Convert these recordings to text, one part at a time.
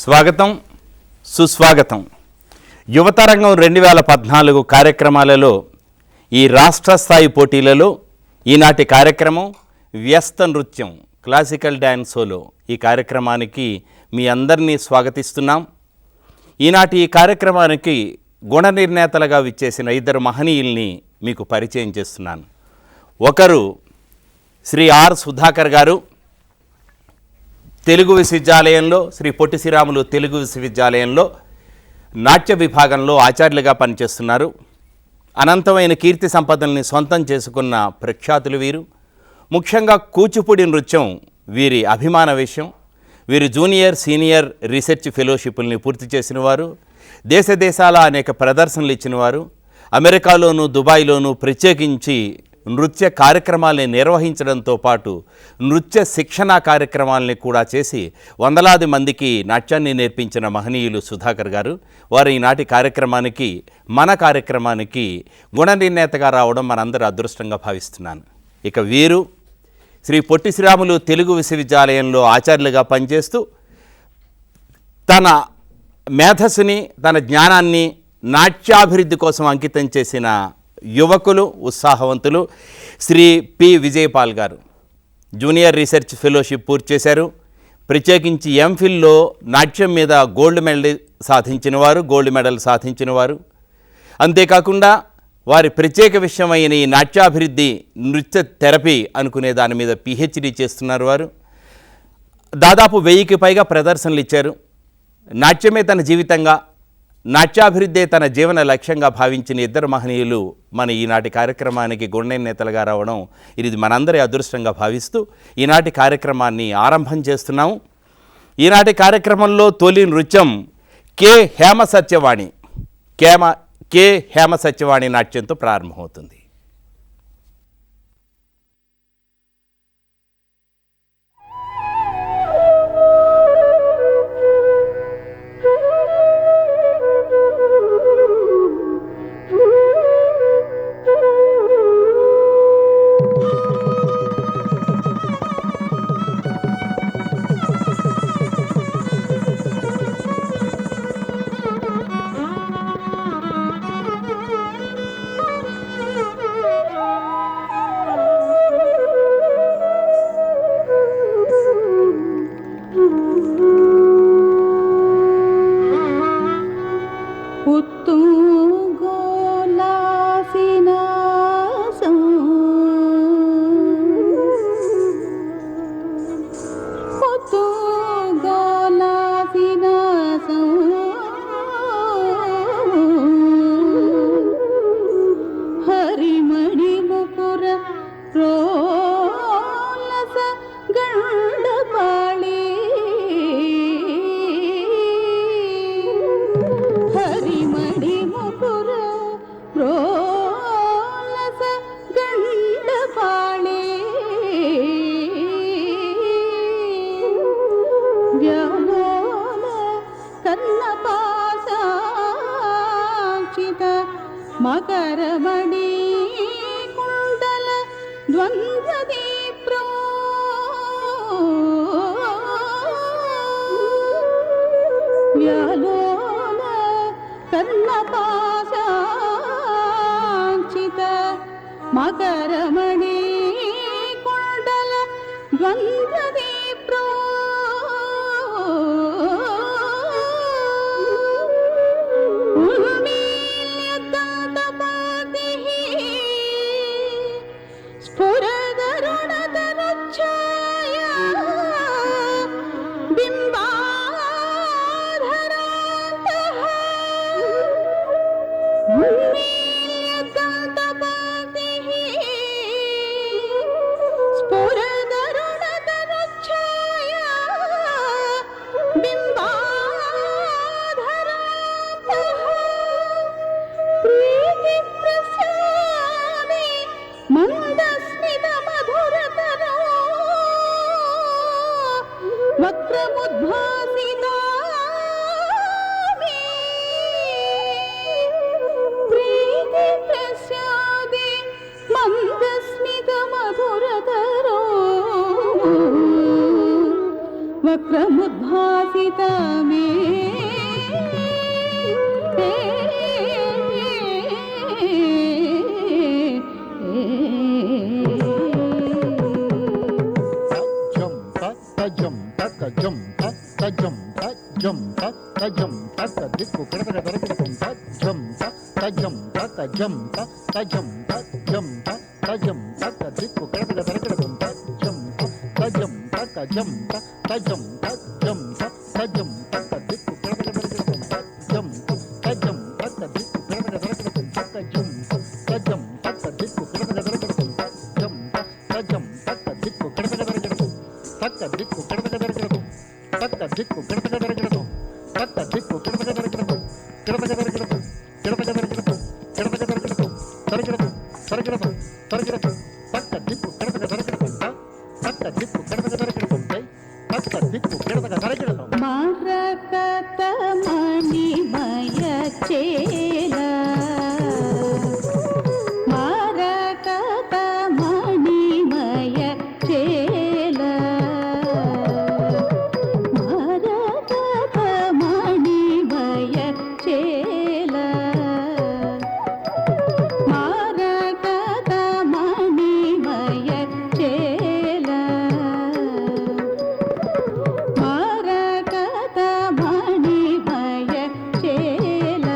స్వాగతం సుస్వాగతం. యువతరంగం 2014 కార్యక్రమాలలో ఈ రాష్ట్ర స్థాయి పోటీలలో ఈనాటి కార్యక్రమం వ్యస్త నృత్యం క్లాసికల్ డ్యాన్స్ సోలో. ఈ కార్యక్రమానికి మీ అందరినీ స్వాగతిస్తున్నాం. ఈనాటి ఈ కార్యక్రమానికి గుణ నిర్ణేతలుగా విచ్చేసిన ఇద్దరు మహనీయుల్ని మీకు పరిచయం చేస్తున్నాను. ఒకరు శ్రీ ఆర్ సుధాకర్ గారు, తెలుగు విశ్వవిద్యాలయంలో శ్రీ పొట్టి శ్రీరాములు తెలుగు విశ్వవిద్యాలయంలో నాట్య విభాగంలో ఆచార్యులుగా పనిచేస్తున్నారు. అనంతమైన కీర్తి సంపదల్ని సొంతం చేసుకున్న ప్రఖ్యాతులు వీరు. ముఖ్యంగా కూచిపూడి నృత్యం వీరి అభిమాన విషయం. వీరు జూనియర్ సీనియర్ రీసెర్చ్ ఫెలోషిప్ని పూర్తి చేసిన వారు. దేశ దేశాల అనేక ప్రదర్శనలు ఇచ్చినవారు. అమెరికాలోను దుబాయ్లోను ప్రత్యేకించి నృత్య కార్యక్రమాల్ని నిర్వహించడంతో పాటు నృత్య శిక్షణా కార్యక్రమాలని కూడా చేసి వందలాది మందికి నాట్యాన్ని నేర్పించిన మహనీయులు సుధాకర్ గారు. వారు ఈనాటి కార్యక్రమానికి మన కార్యక్రమానికి గుణ నిర్ణేతగా రావడం మనందరూ అదృష్టంగా భావిస్తున్నాను. ఇక వీరు శ్రీ పొట్టి శ్రీరాములు తెలుగు విశ్వవిద్యాలయంలో ఆచార్యులుగా పనిచేస్తూ తన మేధస్సుని తన జ్ఞానాన్ని నాట్యాభివృద్ధి కోసం అంకితం చేసిన యువకులు, ఉత్సాహవంతులు శ్రీ పి విజయపాల్ గారు. జూనియర్ రీసెర్చ్ ఫెలోషిప్ పూర్తి చేశారు. ప్రత్యేకించి ఎంఫిల్లో నాట్యం మీద గోల్డ్ మెడల్ సాధించినవారు. అంతేకాకుండా వారి ప్రత్యేక విషయమైన ఈ నాట్యాభివృద్ధి నృత్య థెరపీ అనుకునే దాని మీద పిహెచ్డి చేస్తున్నారు. వారు దాదాపు 1000కి పైగా ప్రదర్శనలు ఇచ్చారు. నాట్యమే తన జీవితంగా, నాట్యాభివృద్ధే తన జీవన లక్ష్యంగా భావించిన ఇద్దరు మహనీయులు మన ఈనాటి కార్యక్రమానికి గుణ నిర్ణేతలుగా రావడం ఇది మనందరి అదృష్టంగా భావిస్తూ ఈనాటి కార్యక్రమాన్ని ఆరంభం చేస్తున్నాము. ఈనాటి కార్యక్రమంలో తొలి నృత్యం కె హేమ సత్యవాణి నాట్యంతో ప్రారంభమవుతుంది. మకరమణి కుండల ద్వంద్వదీప్రో వ్యాలోల కర్ణపాశాంచిత మకరమణి కుండల ద్వంద్వదీప్రో వక్రముద్భాసిత మే మరకత మణిమయ చేల మరకత మణిమయ చేల మరకత మణిమయ చేల మరకత మణిమయ చేల మరకత మణిమయ చేల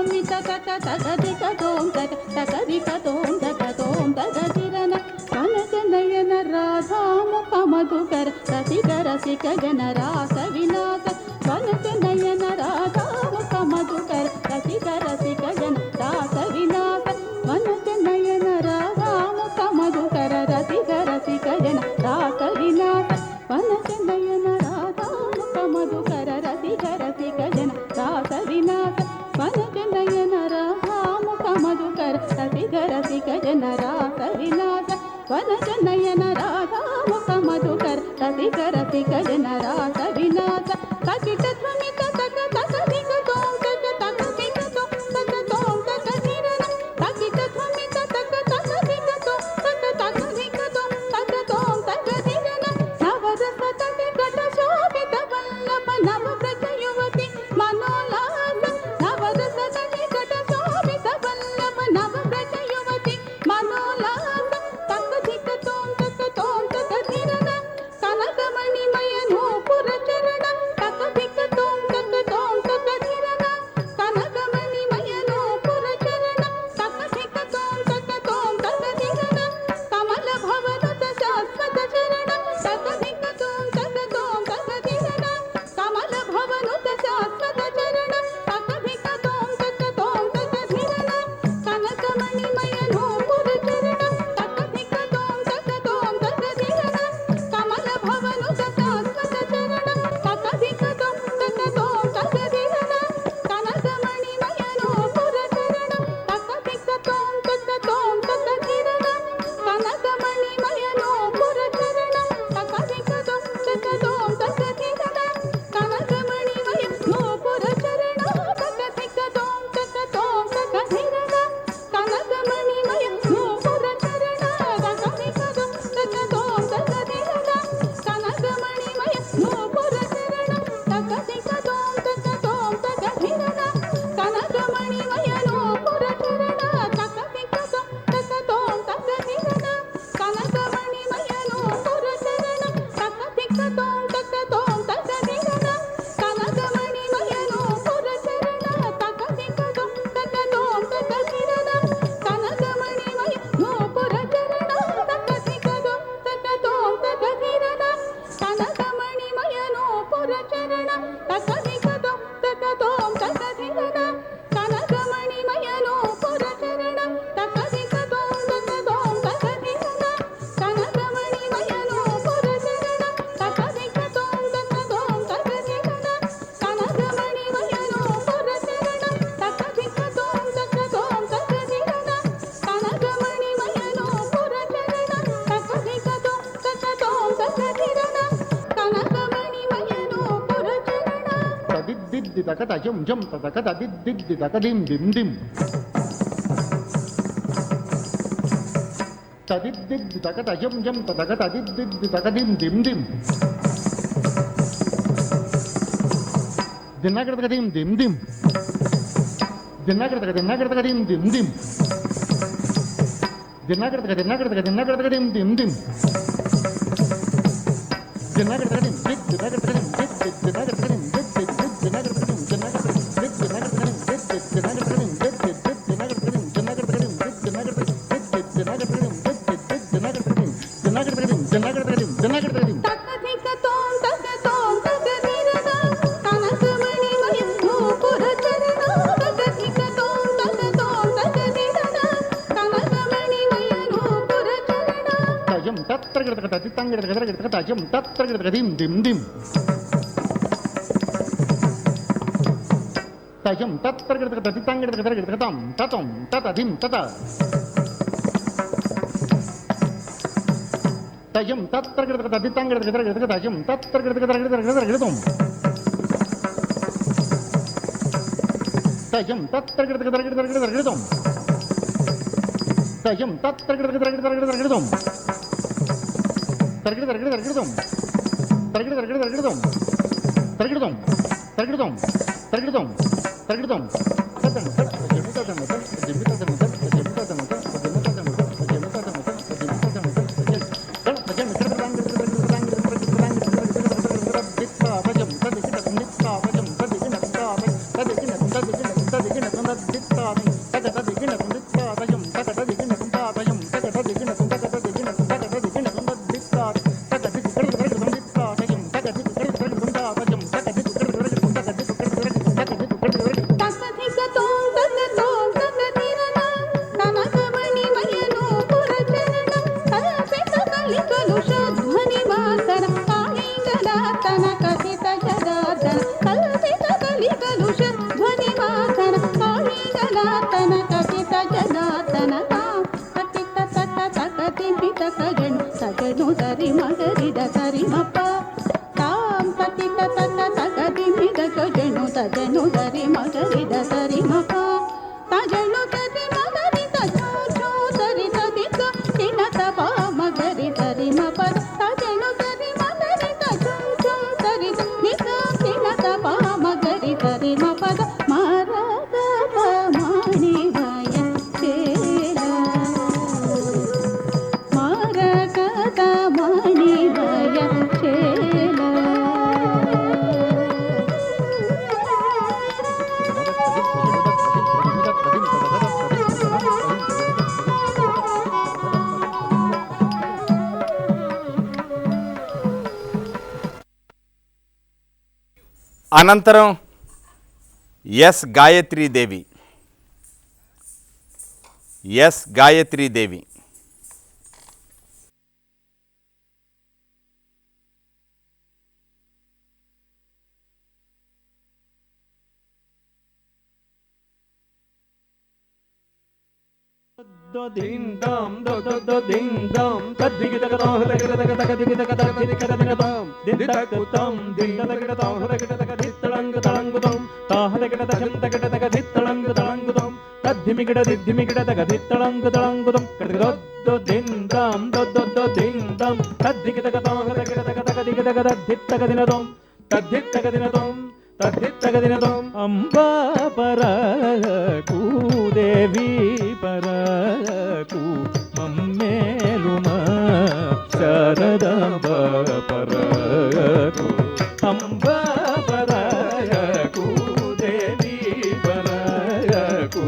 త్వమిత తక తగదిక తోం తక తగదిక తోం తక తోం తగదిరన కనక నయన రాధాముఖ మధుకర రసిక రసిక జన రాస వినాశ కనక నయన రాధాముఖ మధుకర రసిక రసిక జన రాస వినాశ కనక నయన రాధాముఖ మధుకర రసిక రసిక జన రాస వినాశ కనక నయన రాధాముఖ మధుకర రసిక రసిక జన రాస వినాశ కనక నయన రాధాముఖ మధుకర రసిక రసిక జన రాస వినాశ కనక నయన రాధాముఖ మధుకర రసిక రసిక జన రాస వినాశ కచిత ధ్వనిత తక తక దిక తోం తక తక దిక తోం తక తోం తక ధిరన కచిత ధ్వనిత తక తక దిక తోం తక తక దిక తోం తక తోం తక ధిరన నవరస తట కట శోభిత వల్లభ నవ వ్రజ యువతి మనోల్లాస నవరస తట కట శోభిత వల్లభ నవ వ్రజ యువతి మనోల్లాస తక దిక తోం తక ధిరన కనకమణిమయ నూపుర చరణ తక దిక తోం తక ధిరన కనకమణిమయ నూపుర చరణ తక దిక తోం తక ధిరన కమల భవనుత శాశ్వత చరణ తక దిక తోం తక ధిరన కమల భవనుత శాశ్వత చరణ తక దిక తోం తక ధిరన కనకమణిమయ నూపుర చరణ తక దిక తోం తక ధిరన కమల భవనుత శాశ్వత చరణ తక దిక తోం తక ధిరన కనకమణిమయ నూపుర చరణ తక దిక తోం తక ధిరన కనకమణిమయ నూపుర చరణ తక దిక తోం తక ధిరన కనకమణిమయ నూపుర చరణ తక దిక తోం తక ధిరన కనకమణిమయ నూపుర చరణ తక దిక తోం తక ధిరన కనకమణిమయ నూపుర చరణ తక దిక తోం తక ధిరన కనకమణిమయ నూపుర చరణ తక దిక తోం తక ధిరన కనకమణిమయ నూపుర చరణ తక దిక తోం తక ధిరన కనకమణిమయ నూపుర చరణ తక దిక తోం తక ధిరన కనకమణిమయ నూపుర చరణ తక దిక తోం తక ధిరన కనకమణిమయ నూపుర చరణ తక దిక తోం తక ధిరన కనకమణిమయ నూపుర చరణ తక దిక తోం తక ధిరన కనకమణిమయ నూపుర చరణ తక దిక తోం తక ధిరన కనకమణిమయ నూపుర చరణ తక దిక తోం తక ధిరన కనకమణిమయ నూపుర చరణ తక దిక తోం తక ధిరన కనకమణిమయ నూపుర చరణ తదిద్దిద్ది తక తజం జం తక తదిద్దిద్ది తక దిం దిం దిం తదిద్దిద్ది తక తజం జం తక తదిద్దిద్ది తక దిం దిం దిం దిన్నగడ తక దిం దిం దిం దిన్నగడ తక దిం దిం దిం దిన్నగడ తక దిం దిం దిం దిన్నగడ తక దిం దిన్నగడ తక దిం తక దిక తోం తక ధిరన కనకమణిమయ నూపుర చరణ తక దిక తోం తక ధిరన కనకమణిమయ నూపుర చరణ తజం తత్రగడ తతి తంగడ గదరగడ తజం తత్రగడ దిం దిం దిం తజం తత్రగడ తతి తంగడ గదరగడ తం తతం తత దిం తత తజం తత్రగడ తతి తంగడ గదరగడ తజం తత్రగడ గదరగడ తం తజం తత్రగడ గదరగడ తం తజం తత్రగడ గదరగడ తం తరగడం తద్దిత్తాదయం తగదదిగిణ తుందిత్తాదయం తగదదిగిణ తుందాదయం తగదదిగిణ తుందగదదిగిణ తుందగదదిగిణ తుందదిత్తాదయం తగదిగిగడగడగ తుందిత్తాదయం తగదిగిగడగడగ తుందాదయం తగదిగిగడగడగ తుందగదదిగిగడగడగ తగదిగతోం తగతోం తగదిరన కనకమణిమయను పురచరణం కల్పిత కలికలుష ధ్వని మాతర కాళింగల తనకసిత జగార్దన కల్పిత కలికలుష ధ్వని మాతర కాళింగల తనకసిత జగార్దన కతిత తత తకతి పిత కజను సజను సరి మగరిద సరి మప తాం పతిత తత తకతి మిద కజను సజను సరి మగరిద సరి మప తజను సరి మగరిద చో సరి తదిక కినత పా మగరి సరి మప తజను సరి మగరిద చో సరి నిక కినత పా మగరి సరి మపద మారగ పమాని భయ చేలా మారగ పమాని భయ చేలా అనంతరం S Gayatri Devi. S Gayatri Devi. Ding dum do do do ding dum tadigidagada hadagadagadagadagada dam dindakatam dindagagadam hadagadagadittalangadalangudam tahadagadagadagadagadittalangadalangudam tadhimigidadidhimigidadagadittalangudalangudam kadagado ding dum do do do ding dum tadigidagada hadagadagadittagadam tadhittagadinadam తద్దిత్తగదినదం అంబా పరకు దేవి పరకు మమ్మేలుమా శారదాంబ పరకు అంబా పరకు దేవి పరకు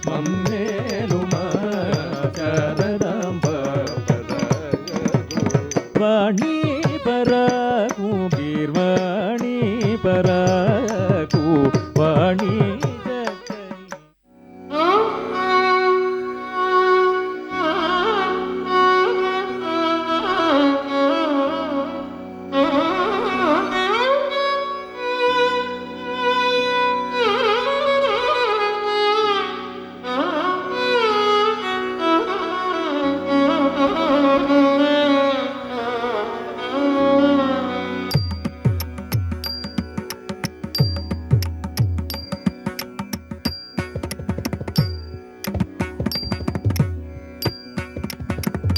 మమ్మేలుమా శారదాంబ పరకు వాణి పరకు గీర్వాణి పరకు వాణి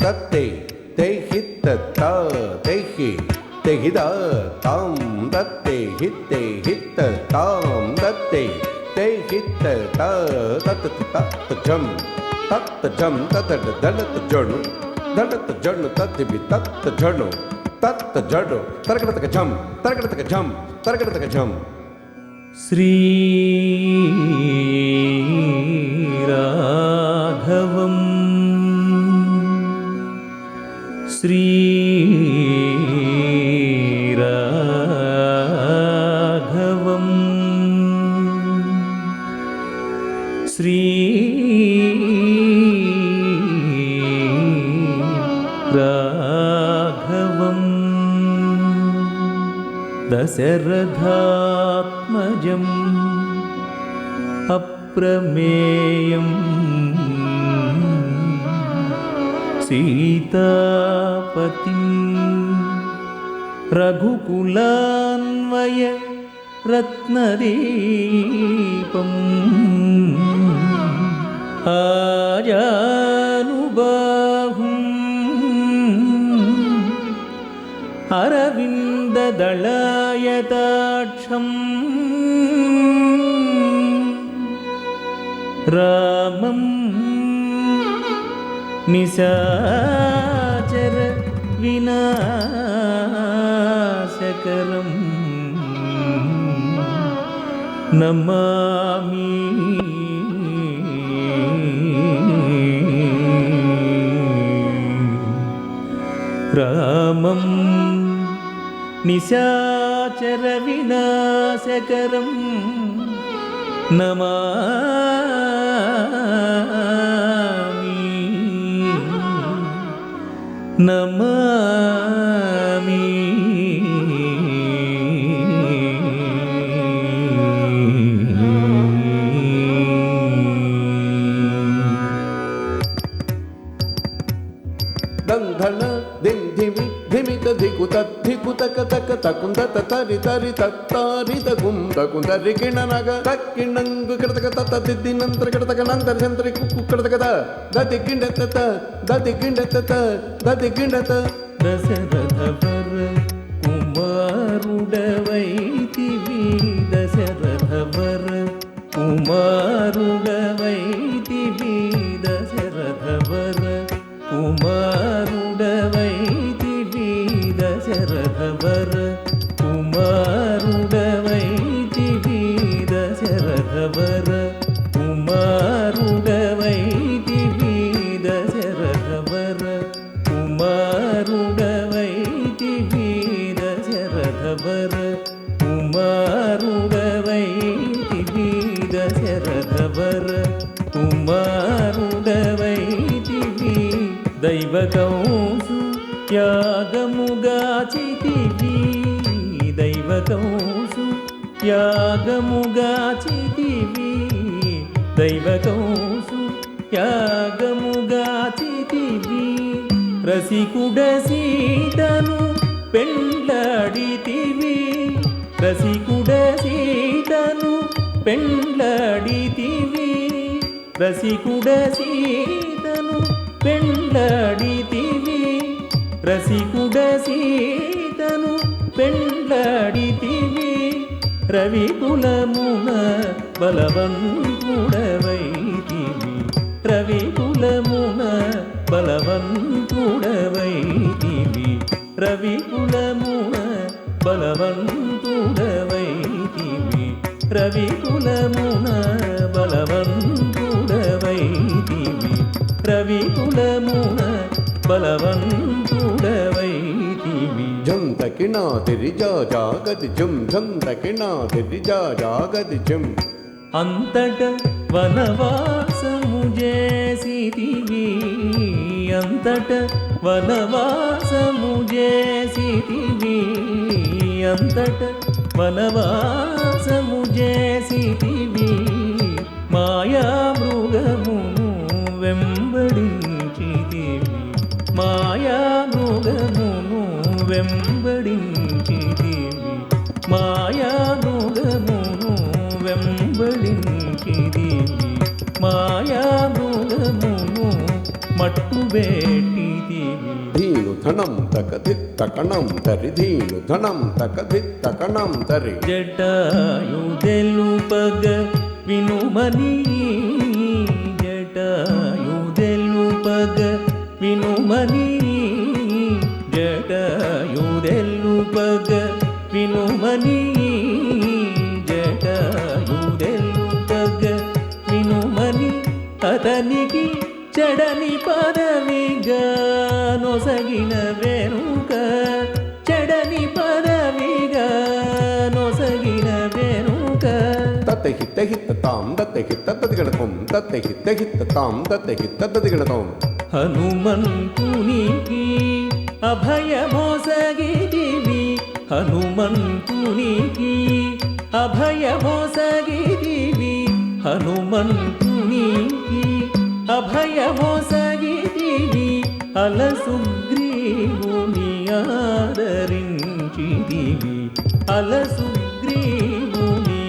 तत्ते ते हित त तेहि तेहिद तां दत्ते हिते हित तां दत्ते ते हित त तत तत जम तत दलत जणु तद्भि तत जणु तत जणु तरगड़तक झम तरगड़तक झम श्री राघवम् श्री राघवम् श्री राघवम् दशरथात्मजम् अप्रमेयम् सीतापतिं रघुकुलान्वय रत्नदीपम् आजानुबाहुम् अरविन्ददलायताक्षम् रामम् निशाचर विनाशकरं नमामि నిశాచర వినాశకరం నమామి నమామి దంధన దిం ధిమి ధిమిత ధికుత ధికుతక తక తకుందత తరి తరి తత్తారి తగుం తకుందరి కిణనగ తక్కిణంగు కిడతక తత దిద్దినంతర కిడతక నంతర సంతరి కుక్కు కిడతక దతి కిండత దతి కిండత దతి కిండత దశరథవర కుమారుడవైతివి దశరథవర కుమారుడవైతివి దశరథవర కుమారుడవైతివి దశరథవర కుమారుడవైతివి దశరథవర కుమారుడవైతివి దశరథవర కుమారుడవైతివి దశరథవర కుమారుడవైతివి దశరథవర కుమారుడవైతివి దైవకంసు యాగముగాచితివి దైవకంసు యాగముగాచితివి దైవకంసు యాగముగాచితివి రసికుడ సీతను పెండ్లాడితివి రసికుడ సీతను పెండ్లాడితివి రసికుడ సీతను పెండ్లాడితివి రసికుడ సీతను పెండ్లాడితివి రవికులమున బలవంతుడవైతివి రవికులమున బలవంతుడవైతివి రవికులమున బలవంతుడవైతివి రవికులమున బలవంతుడవైతివి రవికులమున బలవంతుడవైతివి జం తకినా తిరిజా జాగతి జం జం తకినా తిరిజా జాగతి జం అంతట వనవాసము చేసితివి అంతట వనవాసము చేసితివి అంతట వనవాసము చేసితివి మాయా మృగమును వెంబడించితివి మాయా మృగమును వెంబడించితివి మాయా మృగమును వెంబడించితివి మాయా మృగమును మట్టుబెట్టితివి ధీను ధనం తకధిత్తకణం తరి ధీను ధనం తకధిత్తకణం తరి జటాయు తెలుపగ వినుమని జటాయు తెలుపగ వినుమని జటాయు తెలుపగ వినుమని జటాయు తెలుపగ వినుమని అతనికి చెడని పదవిగా నొసగిన వెనుక చెడని పదవిగా నొసగిన వెనుక తత్తహిత్త హిత్త తాం దత్తహిత్త తదిగణతం తత్తహిత్త హిత్త తాం దత్తహిత్త తదిగణతం హనుమంతునికి అభయమోసగిదివి హనుమంతునికి అభయమోసగిదివి హనుమంతునికి అభయమోసగిదివి అలసుగ్రీవుని ఆదరించిదివి అలసుగ్రీవుని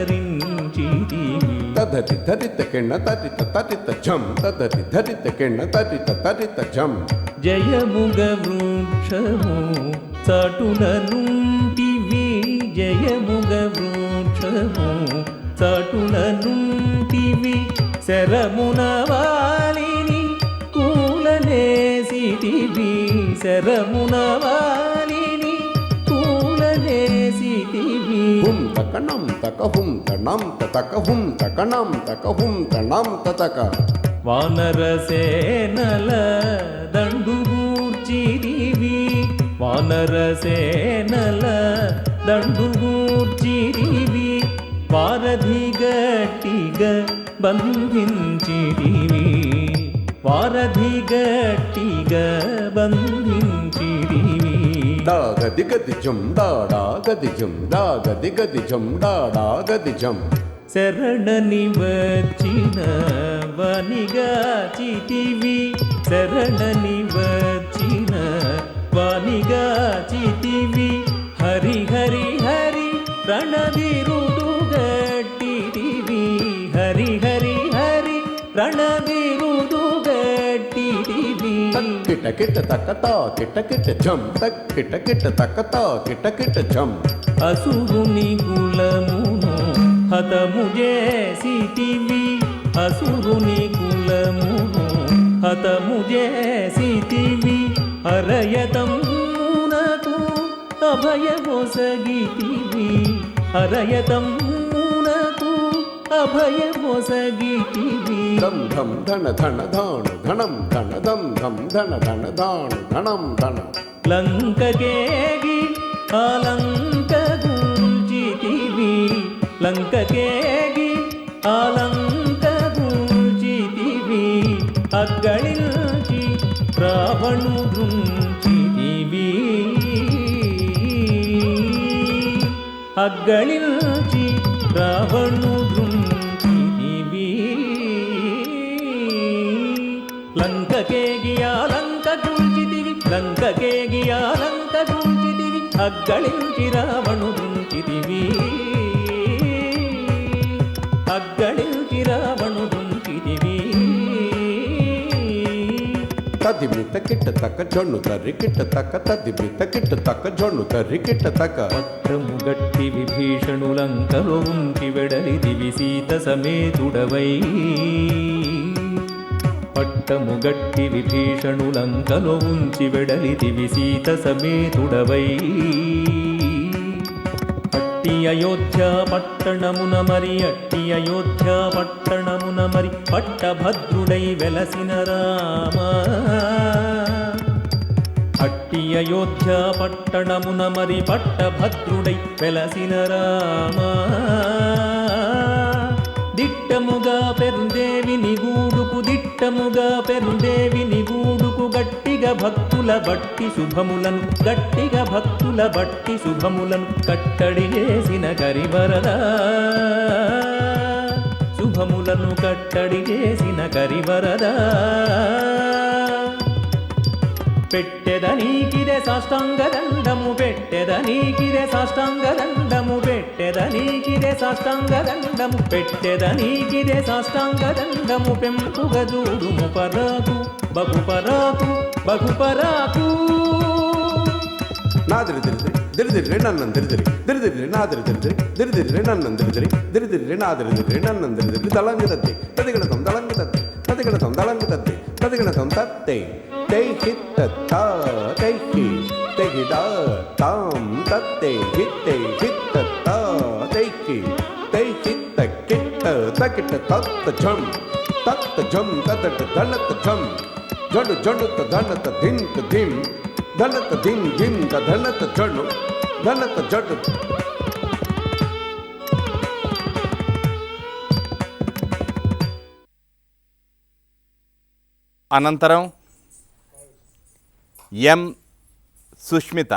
ఆదరించిదివి తదతి ధరిత కిణ తరిత తరిత ఝం తదతి ధరిత కిణ తరిత తరిత ఝం జయముగ వృక్షము చాటున నుంటివి జయముగ వృక్షము చాటున నుంటివి శరమున వాలిని కూలనేసిటివి శరమున వాలిని కూలనేసిటివి హుం తకణం తక హుం తణం తక హుం తకణం తక హుం తణం తక వానరసేనల దండుగూర్చిదివి వానరసేనల దండుగూర్చిరివి వారధి గట్టిగా బంధించిరివి వారధి గట్టిగా బంధించిరివి డాగది గది జం డాడా గది జం డాగది గది జం డాడా గది జం శరణని వచ్చిన వనిగా చితివి శరణని వచ్చిన వనిగా చితివి హరి హరి హరి రణదిరుడు గట్టిదివి హరి హరి హరి రణదిరుడు గట్టిదివి కిట కిట తక్కతా కిట కిట జం తక్ కిట కిట తక్కతా కిట కిట జం అసురుని కులమును హతము చేసితివి అసురుని కులమును హతము చేసితివి హరయతమునకు అభయమొసగితివి హరయతమునకు అభయమొసగితివి ధం ధం ధన ధన ధాణు ధనం ధన ధం ధం ధన ధన ధాణు ధనం ధన లంకకేగి అలంక గుంజితివి లంకకేగి అలంక గుంజితివి అగ్గళించి రావణు దృంచితివి అగ్గళించి రావణు దృంచితివి లంకకేగి అలంక గుంజితివి లంకకేగి అలంక గుంజితివి అగ్గళించి రావణు దృంచితివి అగ్గళించి రావణు దృంచితివి తదిమిత కిట్ట తక్క జొన్ను తర్రి కిట్ట తక్క తదిమిత కిట్ట తక్క జొన్ను తర్రి కిట్ట తక్క పట్టము గట్టి విభీషణులంకలో ఉంచి వెడలిదివి సీత సమేతుడవై పట్టము గట్టి విభీషణులంకలో ఉంచి వెడలిదివి సీత సమేతుడవై అట్టి అయోధ్య పట్టణమున మరి అట్టి అయోధ్య పట్టణమున మరి పట్టభద్రుడై వెలసిన రామ అట్టి అయోధ్య పట్టణమున మరి పట్టభద్రుడై వెలసిన రామ దిట్టముగా పెరుందేవిని గూడుకు దిట్టముగా పెరుందేవిని గూడుకు గట్టిగా భక్తుల బట్టి శుభములను గట్టిగా భక్తుల బట్టి శుభములను కట్టడి చేసిన కరివరదా శుభములను కట్టడి చేసిన కరివరదా పెట్టెదనీకిదే సాష్టాంగదండము పెట్టెదనీకిదే సాష్టాంగదండము పెట్టెదనీకిదే సాష్టాంగదండము పెట్టెదనీకిదే సాష్టాంగదండము పెంపుగ చూడుము పరాకు బహుపరాకు బహుపరాకు నాదిరి దిరిదిరి దిరిదిరి నన్నం దిరిదిరి దిరిదిరి నాదిరి దిరిదిరి దిరిదిరి నన్నం దిరిదిరి దిరిదిరి నాదిరి దిరిదిరి నన్నం దిరిదిరి దళంగి తద్ది తదిగణతం దళంగి తద్ది తదిగణతం దళంగి తద్ది తదిగణతం తత్తే తై హిత్త తా తై హి తెహి దా తాం తత్తే హిత్తే హిత్త తా తై హి తై హిత్త కిట్ట తకిట్ట తత్త జం తదట ధనత జం జడు జడుత ధనత ధింత ధిం ధనత ధిం ధిం ధనత జడు ధనత జడు అనంతరం ఎం సుష్మిత